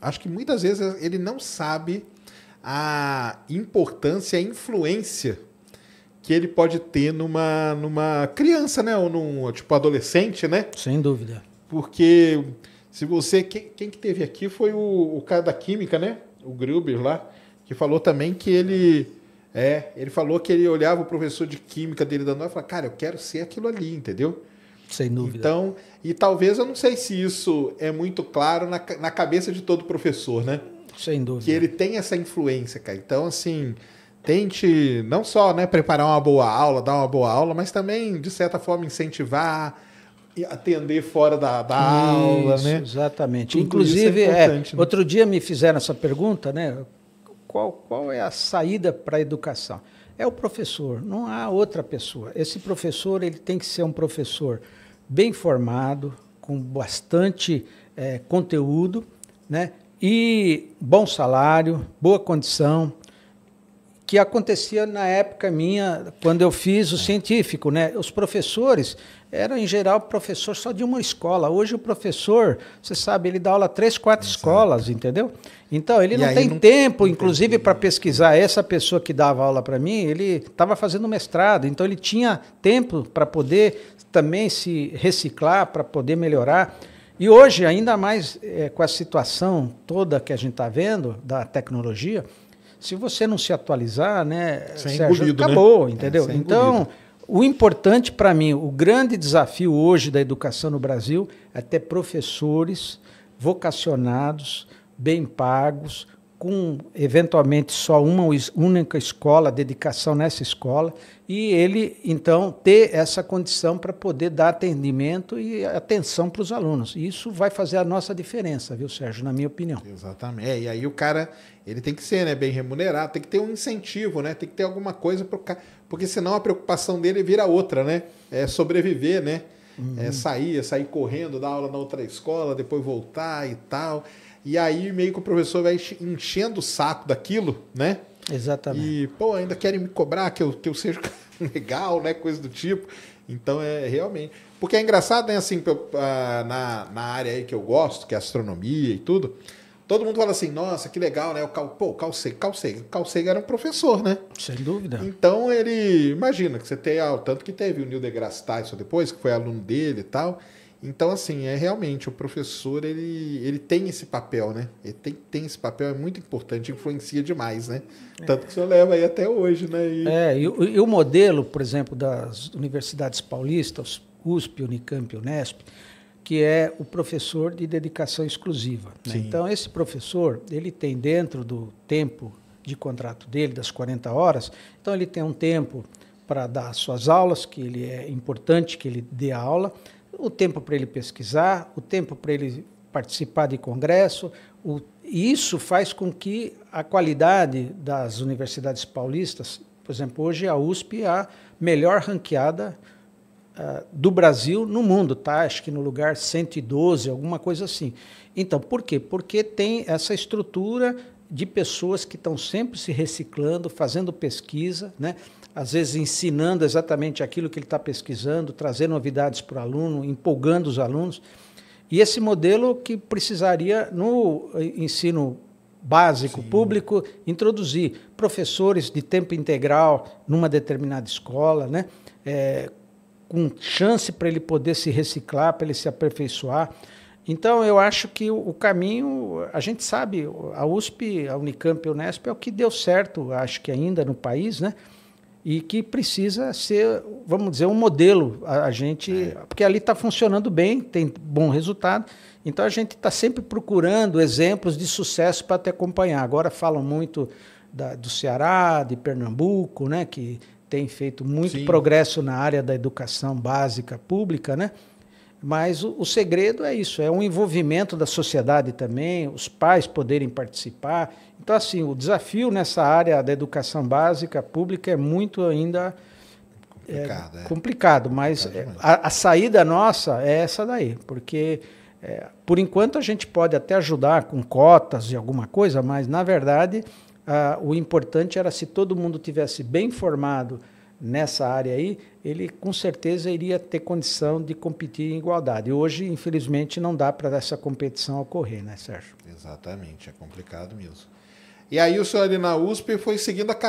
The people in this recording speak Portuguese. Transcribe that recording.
Acho que muitas vezes ele não sabe a importância, a influência que ele pode ter numa criança, né? Ou num tipo adolescente, né? Sem dúvida. Porque se você... Quem que teve aqui foi o cara da química, né? O Gruber lá, que falou também que ele falou que ele olhava o professor de química dele dando aula e falava, cara, eu quero ser aquilo ali, entendeu? Sem dúvida. Então, e talvez, eu não sei se isso é muito claro na cabeça de todo professor, né? Sem dúvida. Que ele tem essa influência, cara. Então, assim, tente não só, né, preparar uma boa aula, dar uma boa aula, mas também, de certa forma, incentivar, atender fora da aula, né? Exatamente. Tudo Inclusive, isso é importante, né? outro dia me fizeram essa pergunta, né? Qual é a saída para a educação? É o professor, não há outra pessoa. Esse professor ele tem que ser um professor bem formado, com bastante conteúdo, né? E bom salário, boa condição, que acontecia na época minha, quando eu fiz o científico, né? Os professores eram, em geral, professor só de uma escola. Hoje o professor, você sabe, ele dá aula 3, 4 escolas, entendeu? Então, ele não tem tempo, inclusive, para pesquisar. Essa pessoa que dava aula para mim, ele estava fazendo mestrado, então ele tinha tempo para poder também se reciclar, para poder melhorar. E hoje, ainda mais com a situação toda que a gente está vendo da tecnologia, se você não se atualizar, né, Sérgio, acabou, né? Entendeu? Então, o importante para mim, o grande desafio hoje da educação no Brasil é ter professores vocacionados, bem pagos, com eventualmente só uma única escola, dedicação nessa escola, e ele, então, ter essa condição para poder dar atendimento e atenção para os alunos. Isso vai fazer a nossa diferença, viu, Sérgio, na minha opinião. Exatamente. E aí o cara, ele tem que ser, né, bem remunerado, tem que ter um incentivo, né, tem que ter alguma coisa para o cara, porque senão a preocupação dele vira outra, né, é sobreviver, né, sair correndo, dar aula na outra escola, depois voltar e tal. E aí meio que o professor vai enchendo o saco daquilo, né? Exatamente. E, pô, ainda querem me cobrar que eu seja legal, né? Coisa do tipo. Então, realmente... Porque é engraçado, né? Assim, na área aí que eu gosto, que é astronomia e tudo, todo mundo fala assim, nossa, que legal, né? O Carl Sagan era um professor, né? Sem dúvida. Então, ele... Imagina que você tem... Tanto que teve o Neil deGrasse Tyson depois, que foi aluno dele e tal... Então, assim, realmente, o professor, ele tem esse papel, né? Ele tem esse papel, é muito importante, influencia demais, né? Tanto que o senhor leva aí até hoje, né? E o modelo, por exemplo, das universidades paulistas, USP, Unicamp, Unesp, que é o professor de dedicação exclusiva, né? Então, esse professor, ele tem dentro do tempo de contrato dele, das 40 horas, então ele tem um tempo para dar suas aulas, que ele é importante que ele dê a aula, o tempo para ele pesquisar, o tempo para ele participar de congresso. E isso faz com que a qualidade das universidades paulistas, por exemplo, hoje a USP é a melhor ranqueada do Brasil no mundo, tá? Acho que no lugar 112, alguma coisa assim. Então, por quê? Porque tem essa estrutura de pessoas que estão sempre se reciclando, fazendo pesquisa, né? Às vezes ensinando exatamente aquilo que ele está pesquisando, trazendo novidades para o aluno, empolgando os alunos. E esse modelo que precisaria, no ensino básico público, introduzir professores de tempo integral numa determinada escola, né? Com chance para ele poder se reciclar, para ele se aperfeiçoar. Então, eu acho que o caminho, a gente sabe, a USP, a Unicamp e a Unesp é o que deu certo, acho que ainda no país, né? E que precisa ser, vamos dizer, um modelo. Porque ali está funcionando bem, tem bom resultado, então a gente está sempre procurando exemplos de sucesso para te acompanhar. Agora falam muito do Ceará, de Pernambuco, né, que tem feito muito progresso na área da educação básica pública, né? Mas o segredo é isso, é um envolvimento da sociedade também, os pais poderem participar. Então, assim, o desafio nessa área da educação básica pública é muito ainda complicado, mas a saída nossa é essa daí, porque, por enquanto, a gente pode até ajudar com cotas de alguma coisa, mas, na verdade, o importante era se todo mundo tivesse bem formado nessa área aí, ele com certeza iria ter condição de competir em igualdade. Hoje, infelizmente, não dá para essa competição ocorrer, né, Sérgio? Exatamente, é complicado mesmo. E aí o senhor ali na USP foi seguindo a carreira.